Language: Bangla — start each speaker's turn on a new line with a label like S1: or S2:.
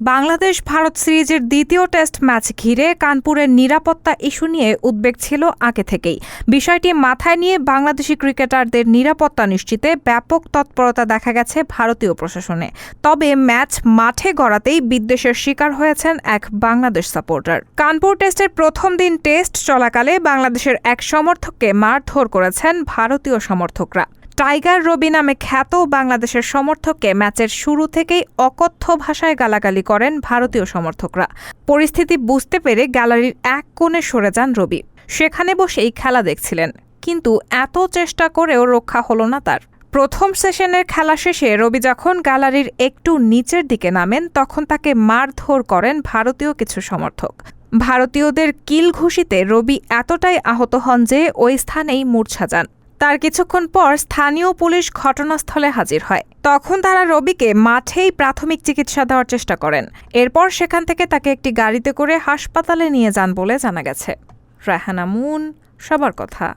S1: বাংলাদেশ ভারত সিরিজের দ্বিতীয় টেস্ট ম্যাচ ঘিরে কানপুরের নিরাপত্তা ইস্যু নিয়ে উদ্বেগ ছিল আগে থেকেই। বিষয়টি মাথায় নিয়ে বাংলাদেশি ক্রিকেটারদের নিরাপত্তা নিশ্চিতে ব্যাপক তৎপরতা দেখা গেছে ভারতীয় প্রশাসনে। তবে ম্যাচ মাঠে গড়াতেই বিদ্বেষের শিকার হয়েছেন এক বাংলাদেশ সাপোর্টার। কানপুর টেস্টের প্রথম দিন টেস্ট চলাকালে বাংলাদেশের এক সমর্থককে মারধর করেছেন ভারতীয় সমর্থকরা। টাইগার রবি নামে খ্যাত বাংলাদেশের সমর্থককে ম্যাচের শুরু থেকেই অকথ্য ভাষায় গালাগালি করেন ভারতীয় সমর্থকরা। পরিস্থিতি বুঝতে পেরে গ্যালারির এক কোণে সরে যান রবি। সেখানে বসেই খেলা দেখছিলেন, কিন্তু এত চেষ্টা করেও রক্ষা হলো না তার। প্রথম সেশনের খেলা শেষে রবি যখন গ্যালারির একটু নিচের দিকে নামেন, তখন তাকে মারধর করেন ভারতীয় কিছু সমর্থক। ভারতীয়দের কিল ঘুষিতে রবি এতটাই আহত হন যে ওই স্থানেই মূর্ছা যান। তার কিছুক্ষণ পর স্থানীয় পুলিশ ঘটনাস্থলে হাজির হয়। তখন তারা রবিকে মাঠেই প্রাথমিক চিকিৎসা দেওয়ার চেষ্টা করেন। এরপর সেখান থেকে তাকে একটি গাড়িতে করে হাসপাতালে নিয়ে যান বলে জানা গেছে। রায়হানা মুন, সবার কথা।